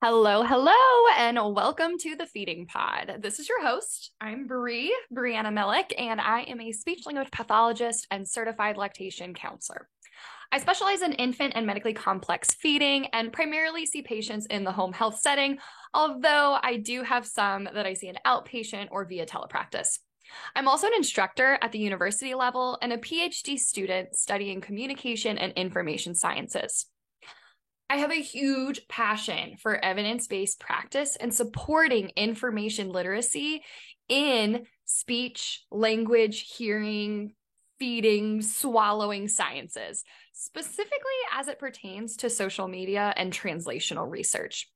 Hello, hello, and welcome to the Feeding Pod. This is your host. I'm Brianna Millick, and I am a speech language pathologist and certified lactation counselor. I specialize in infant and medically complex feeding and primarily see patients in the home health setting, although I do have some that I see in outpatient or via telepractice. I'm also an instructor at the university level and a PhD student studying communication and information sciences. I have a huge passion for evidence-based practice and supporting information literacy in speech, language, hearing, feeding, swallowing sciences, specifically as it pertains to social media and translational research.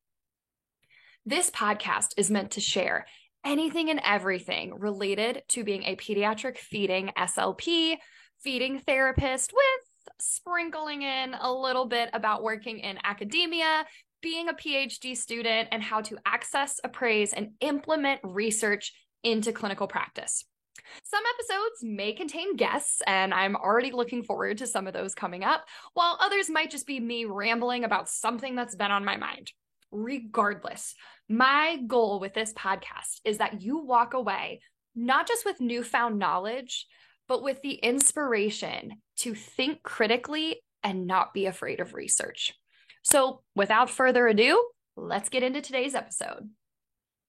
This podcast is meant to share anything and everything related to being a pediatric feeding SLP, feeding therapist, with sprinkling in a little bit about working in academia, being a PhD student, and how to access, appraise, and implement research into clinical practice. Some episodes may contain guests, and I'm already looking forward to some of those coming up, while others might just be me rambling about something that's been on my mind. Regardless, my goal with this podcast is that you walk away not just with newfound knowledge, but with the inspiration to think critically and not be afraid of research. So without further ado, let's get into today's episode.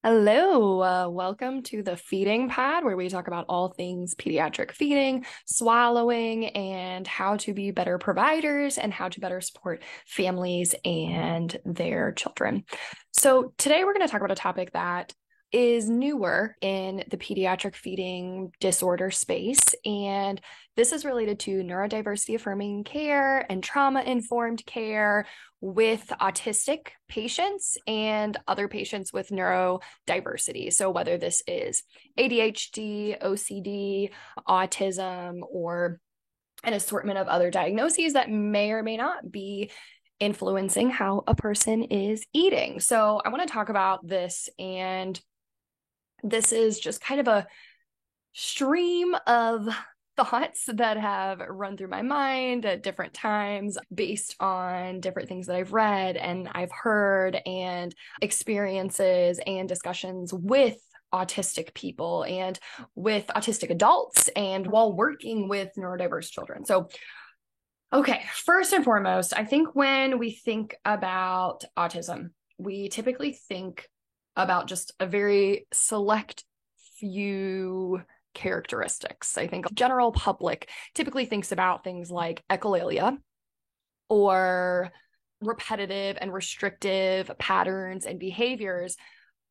Hello, welcome to the Feeding Pod, where we talk about all things pediatric feeding, swallowing, and how to be better providers and how to better support families and their children. So today we're going to talk about a topic that is newer in the pediatric feeding disorder space. And this is related to neurodiversity affirming care and trauma-informed care with autistic patients and other patients with neurodiversity. So whether this is ADHD, OCD, autism, or an assortment of other diagnoses that may or may not be influencing how a person is eating. So I want to talk about this, and this is just kind of a stream of thoughts that have run through my mind at different times based on different things that I've read and I've heard and experiences and discussions with autistic people and with autistic adults and while working with neurodiverse children. So, okay, first and foremost, I think when we think about autism, we typically think about just a very select few characteristics. I think the general public typically thinks about things like echolalia or repetitive and restrictive patterns and behaviors,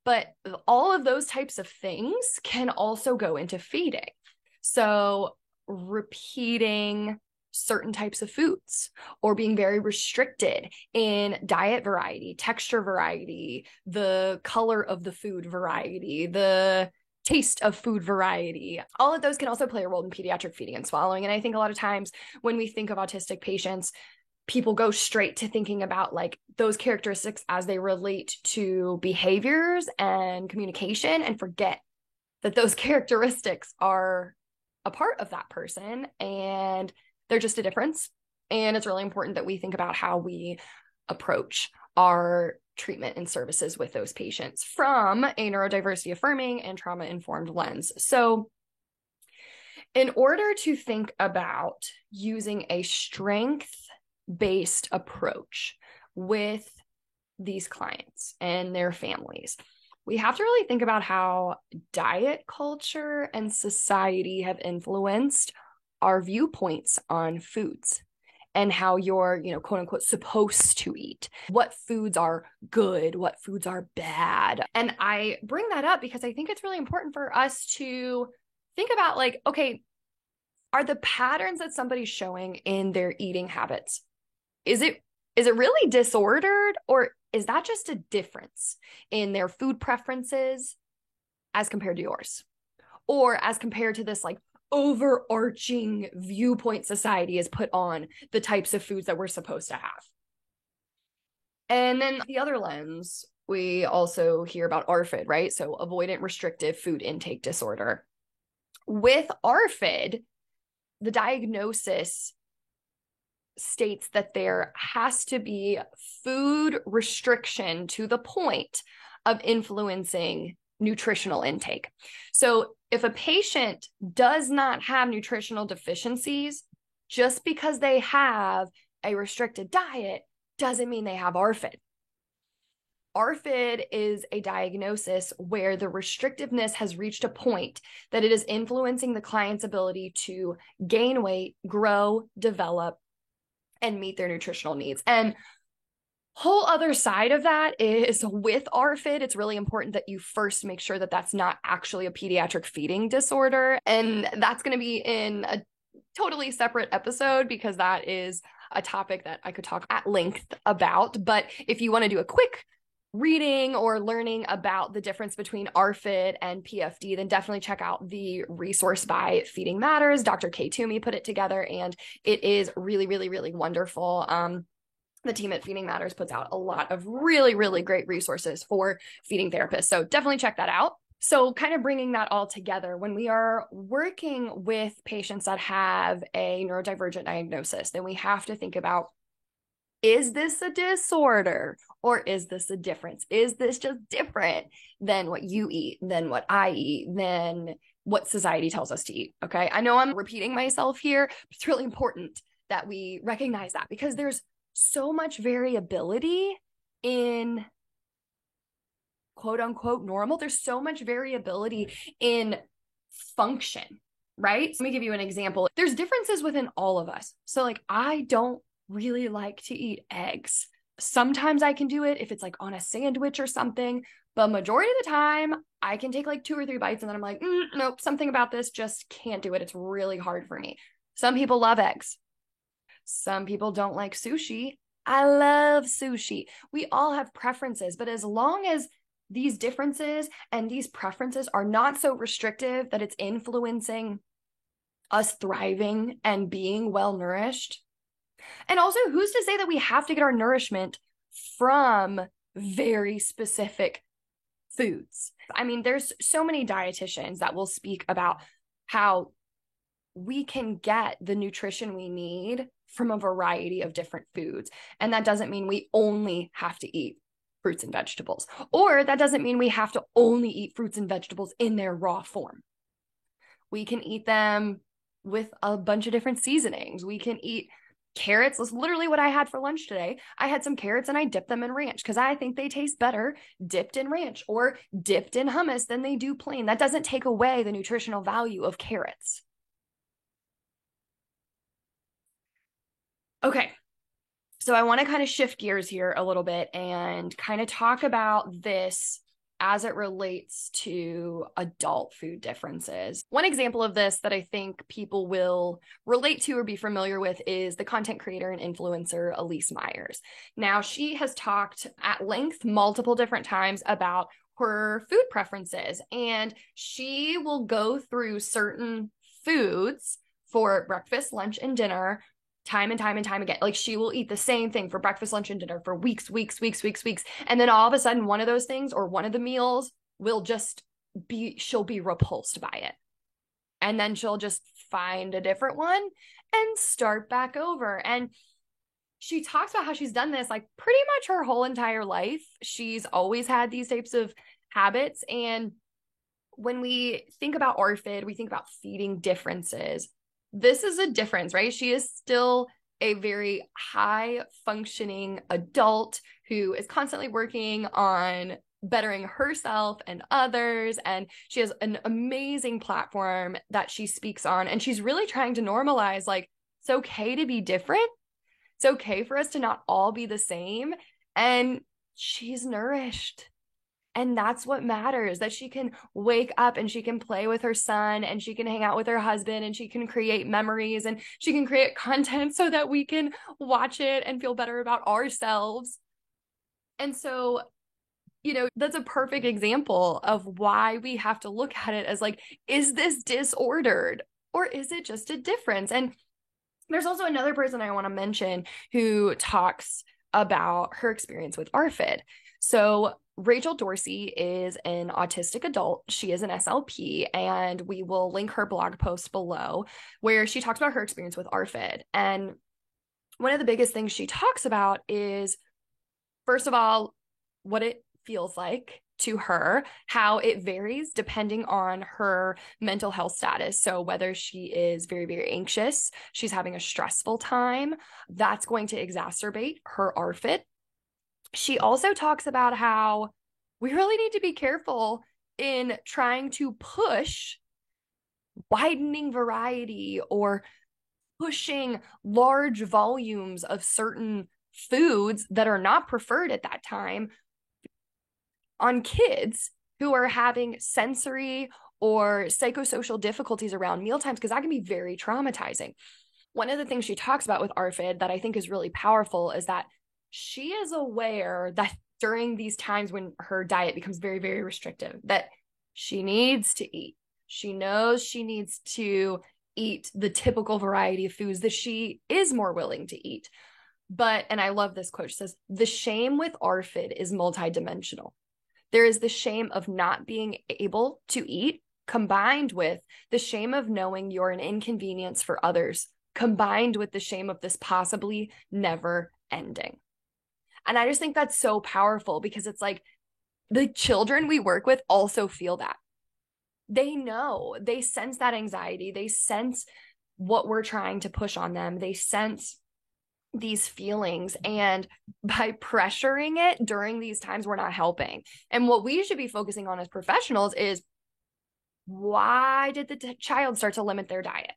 but all of those types of things can also go into feeding. So repeating certain types of foods or being very restricted in diet variety, texture variety, the color of the food variety, the taste of food variety. All of those can also play a role in pediatric feeding and swallowing. And I think a lot of times when we think of autistic patients, people go straight to thinking about like those characteristics as they relate to behaviors and communication and forget that those characteristics are a part of that person and they're just a difference. And it's really important that we think about how we approach our treatment and services with those patients from a neurodiversity affirming and trauma informed lens. So in order to think about using a strength based approach with these clients and their families, we have to really think about how diet culture and society have influenced our viewpoints on foods and how you're, quote unquote, supposed to eat, what foods are good, what foods are bad. And I bring that up because I think it's really important for us to think about like, okay, are the patterns that somebody's showing in their eating habits, is it really disordered, or is that just a difference in their food preferences as compared to yours? Or as compared to this like overarching viewpoint society has put on the types of foods that we're supposed to have. And then the other lens, we also hear about ARFID, right? So avoidant restrictive food intake disorder. With ARFID, the diagnosis states that there has to be food restriction to the point of influencing nutritional intake. So if a patient does not have nutritional deficiencies, just because they have a restricted diet doesn't mean they have ARFID. ARFID is a diagnosis where the restrictiveness has reached a point that it is influencing the client's ability to gain weight, grow, develop, and meet their nutritional needs. And whole other side of that is with ARFID, it's really important that you first make sure that that's not actually a pediatric feeding disorder. And that's going to be in a totally separate episode because that is a topic that I could talk at length about. But if you want to do a quick reading or learning about the difference between ARFID and PFD, then definitely check out the resource by Feeding Matters. Dr. Kay Toomey put it together, and it is really, really, really wonderful. The team at Feeding Matters puts out a lot of really, really great resources for feeding therapists. So definitely check that out. So kind of bringing that all together, when we are working with patients that have a neurodivergent diagnosis, then we have to think about, is this a disorder or is this a difference? Is this just different than what you eat, than what I eat, than what society tells us to eat? Okay. I know I'm repeating myself here, but it's really important that we recognize that because there's so much variability in quote unquote normal. There's so much variability in function, right? So let me give you an example. There's differences within all of us. So like, I don't really like to eat eggs. Sometimes I can do it if it's like on a sandwich or something, but majority of the time I can take like 2 or 3 bites and then I'm like, nope, something about this just can't do it. It's really hard for me. Some people love eggs. Some people don't like sushi. I love sushi. We all have preferences, but as long as these differences and these preferences are not so restrictive that it's influencing us thriving and being well nourished. And also, who's to say that we have to get our nourishment from very specific foods? I mean, there's so many dietitians that will speak about how we can get the nutrition we need from a variety of different foods. And that doesn't mean we only have to eat fruits and vegetables, or that doesn't mean we have to only eat fruits and vegetables in their raw form. We can eat them with a bunch of different seasonings. We can eat carrots. That's literally what I had for lunch today. I had some carrots and I dipped them in ranch because I think they taste better dipped in ranch or dipped in hummus than they do plain. That doesn't take away the nutritional value of carrots. Okay, so I want to kind of shift gears here a little bit and kind of talk about this as it relates to adult food differences. One example of this that I think people will relate to or be familiar with is the content creator and influencer Elyse Myers. Now, she has talked at length multiple different times about her food preferences, and she will go through certain foods for breakfast, lunch, and dinner time and time and time again. Like, she will eat the same thing for breakfast, lunch, and dinner for weeks. And then all of a sudden, one of those things or one of the meals will just she'll be repulsed by it. And then she'll just find a different one and start back over. And she talks about how she's done this like pretty much her whole entire life. She's always had these types of habits. And when we think about ARFID, we think about feeding differences. This is a difference, right? She is still a very high functioning adult who is constantly working on bettering herself and others. And she has an amazing platform that she speaks on. And she's really trying to normalize, like, it's okay to be different. It's okay for us to not all be the same. And she's nourished. And that's what matters, that she can wake up and she can play with her son and she can hang out with her husband and she can create memories and she can create content so that we can watch it and feel better about ourselves. And so, you know, that's a perfect example of why we have to look at it as like, is this disordered or is it just a difference? And there's also another person I want to mention who talks about her experience with ARFID. So Rachel Dorsey is an autistic adult. She is an SLP, and we will link her blog post below where she talks about her experience with ARFID. And one of the biggest things she talks about is, first of all, what it feels like to her, how it varies depending on her mental health status. So whether she is very, very anxious, she's having a stressful time, that's going to exacerbate her ARFID. She also talks about how we really need to be careful in trying to push widening variety or pushing large volumes of certain foods that are not preferred at that time on kids who are having sensory or psychosocial difficulties around mealtimes, because that can be very traumatizing. One of the things she talks about with ARFID that I think is really powerful is that she is aware that during these times when her diet becomes very, very restrictive, that she needs to eat. She knows she needs to eat the typical variety of foods that she is more willing to eat. But, and I love this quote, she says, the shame with ARFID is multidimensional. There is the shame of not being able to eat, combined with the shame of knowing you're an inconvenience for others, combined with the shame of this possibly never ending. And I just think that's so powerful, because it's like the children we work with also feel that. They know, they sense that anxiety, they sense what we're trying to push on them, they sense these feelings, and by pressuring it during these times, we're not helping. And what we should be focusing on as professionals is, why did the child start to limit their diet?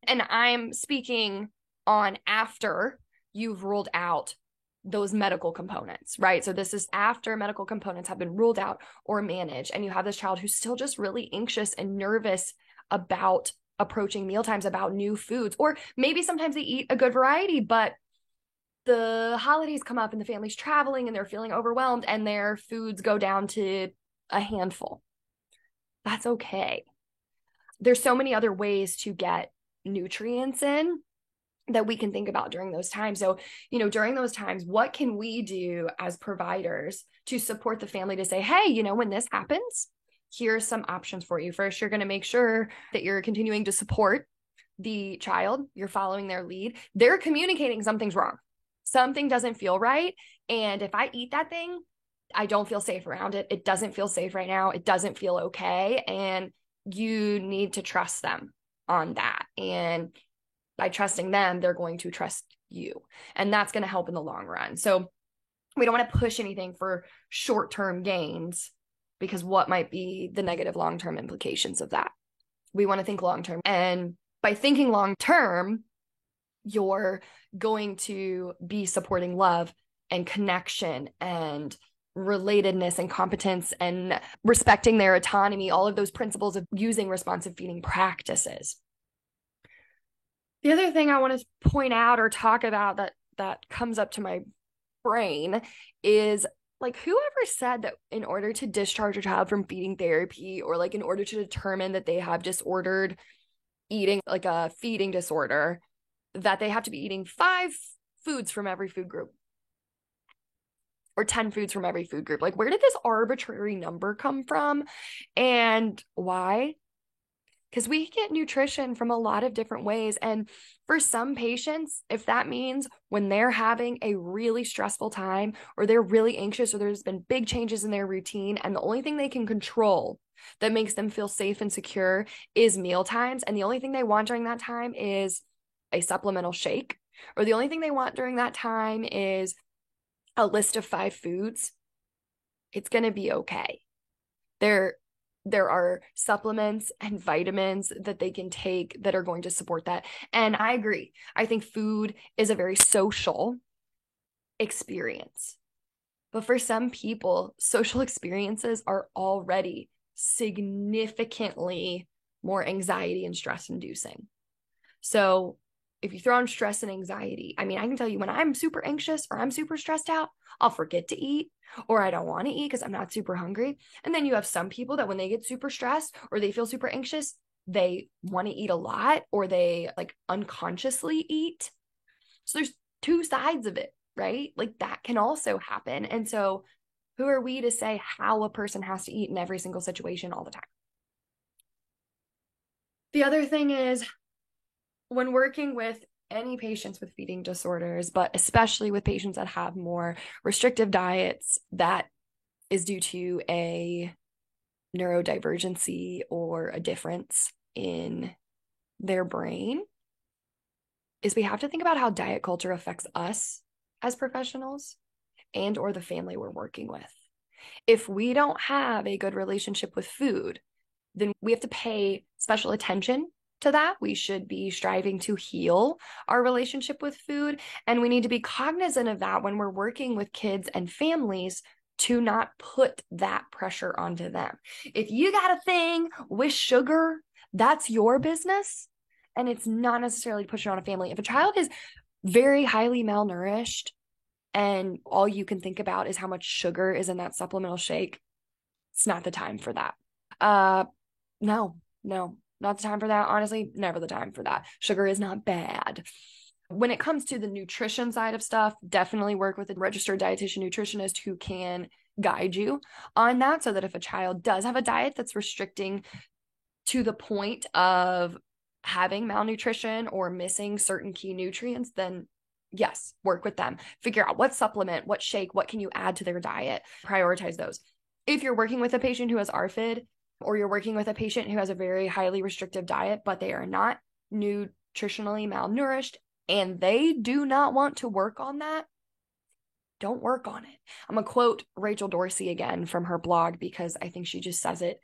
And I'm speaking on after you've ruled out those medical components, right? So this is after medical components have been ruled out or managed, and you have this child who's still just really anxious and nervous about approaching mealtimes, about new foods, or maybe sometimes they eat a good variety, but the holidays come up and the family's traveling and they're feeling overwhelmed and their foods go down to a handful. That's okay. There's so many other ways to get nutrients in that we can think about during those times. So, during those times, what can we do as providers to support the family to say, hey, when this happens, here's some options for you. First, you're going to make sure that you're continuing to support the child. You're following their lead. They're communicating something's wrong. Something doesn't feel right. And if I eat that thing, I don't feel safe around it. It doesn't feel safe right now. It doesn't feel okay. And you need to trust them on that. And by trusting them, they're going to trust you. And that's going to help in the long run. So we don't want to push anything for short-term gains, because what might be the negative long-term implications of that? We want to think long-term. And by thinking long-term, you're going to be supporting love and connection and relatedness and competence and respecting their autonomy, all of those principles of using responsive feeding practices. The other thing I want to point out or talk about that comes up to my brain is, like, whoever said that in order to discharge a child from feeding therapy, or like in order to determine that they have disordered eating, like a feeding disorder, that they have to be eating 5 foods from every food group or 10 foods from every food group. Like, where did this arbitrary number come from and why? Because we get nutrition from a lot of different ways. And for some patients, if that means when they're having a really stressful time, or they're really anxious, or there's been big changes in their routine, and the only thing they can control that makes them feel safe and secure is meal times, and the only thing they want during that time is a supplemental shake, or the only thing they want during that time is a list of 5 foods, it's going to be okay. There are supplements and vitamins that they can take that are going to support that. And I agree. I think food is a very social experience. But for some people, social experiences are already significantly more anxiety and stress inducing. So if you throw on stress and anxiety, I can tell you, when I'm super anxious or I'm super stressed out, I'll forget to eat, or I don't want to eat because I'm not super hungry. And then you have some people that when they get super stressed or they feel super anxious, they want to eat a lot, or they like unconsciously eat. So there's 2 sides of it, right? Like, that can also happen. And so who are we to say how a person has to eat in every single situation all the time? The other thing is, when working with any patients with feeding disorders, but especially with patients that have more restrictive diets, that is due to a neurodivergency or a difference in their brain, is we have to think about how diet culture affects us as professionals and or the family we're working with. If we don't have a good relationship with food, then we have to pay special attention to that. We should be striving to heal our relationship with food. And we need to be cognizant of that when we're working with kids and families to not put that pressure onto them. If you got a thing with sugar, that's your business. And it's not necessarily pushing on a family. If a child is very highly malnourished and all you can think about is how much sugar is in that supplemental shake, it's not the time for that. No, not the time for that. Honestly, never the time for that. Sugar is not bad. When it comes to the nutrition side of stuff, definitely work with a registered dietitian nutritionist who can guide you on that, so that if a child does have a diet that's restricting to the point of having malnutrition or missing certain key nutrients, then yes, work with them. Figure out what supplement, what shake, what can you add to their diet. Prioritize those. If you're working with a patient who has ARFID, or you're working with a patient who has a very highly restrictive diet, but they are not nutritionally malnourished and they do not want to work on that, don't work on it. I'm going to quote Rachel Dorsey again from her blog because I think she just says it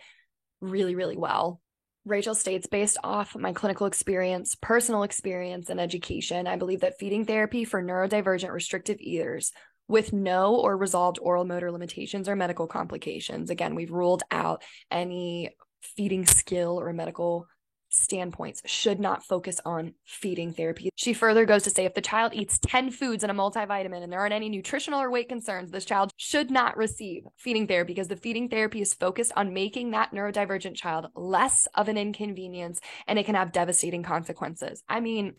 really, really well. Rachel states, based off my clinical experience, personal experience, and education, I believe that feeding therapy for neurodivergent restrictive eaters with no or resolved oral motor limitations or medical complications. Again, we've ruled out any feeding skill or medical standpoints, should not focus on feeding therapy. She further goes to say, if the child eats 10 foods and a multivitamin and there aren't any nutritional or weight concerns, this child should not receive feeding therapy, because the feeding therapy is focused on making that neurodivergent child less of an inconvenience, and it can have devastating consequences. I mean,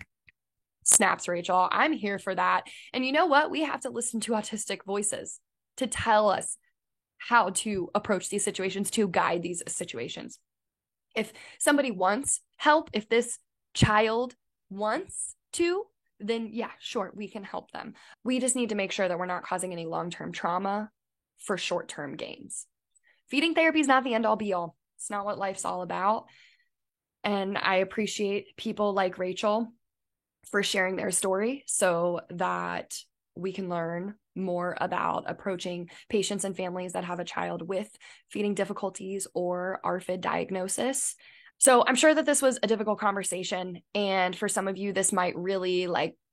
snaps, Rachel. I'm here for that. And you know what? We have to listen to autistic voices to tell us how to approach these situations, to guide these situations. If somebody wants help, if this child wants to, then yeah, sure, we can help them. We just need to make sure that we're not causing any long-term trauma for short-term gains. Feeding therapy is not the end all be all. It's not what life's all about. And I appreciate people like Rachel for sharing their story so that we can learn more about approaching patients and families that have a child with feeding difficulties or ARFID diagnosis. So I'm sure that this was a difficult conversation. And for some of you, this might really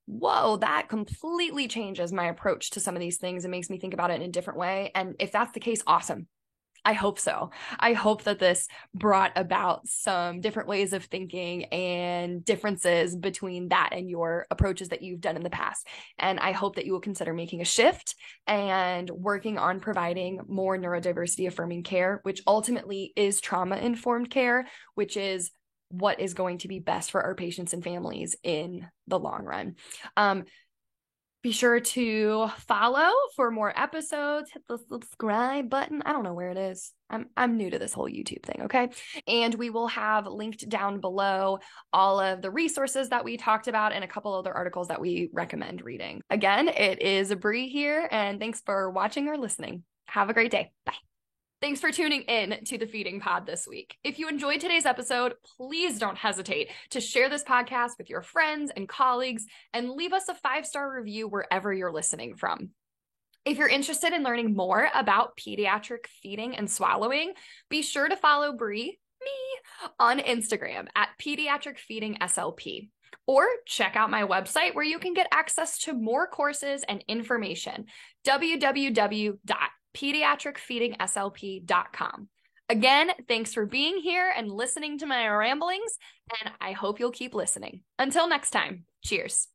whoa, that completely changes my approach to some of these things and makes me think about it in a different way. And if that's the case, awesome. I hope so. I hope that this brought about some different ways of thinking and differences between that and your approaches that you've done in the past. And I hope that you will consider making a shift and working on providing more neurodiversity affirming care, which ultimately is trauma-informed care, which is what is going to be best for our patients and families in the long run. Be sure to follow for more episodes. Hit the subscribe button. I don't know where it is. I'm new to this whole YouTube thing, okay? And we will have linked down below all of the resources that we talked about and a couple other articles that we recommend reading. Again, it is Bree here, and thanks for watching or listening. Have a great day. Bye. Thanks for tuning in to the Feeding Pod this week. If you enjoyed today's episode, please don't hesitate to share this podcast with your friends and colleagues and leave us a 5-star review wherever you're listening from. If you're interested in learning more about pediatric feeding and swallowing, be sure to follow Bree, me, on Instagram at Pediatric Feeding SLP. Or check out my website where you can get access to more courses and information, www.pediatricfeedingslp.com. Again, thanks for being here and listening to my ramblings, and I hope you'll keep listening. Until next time, cheers.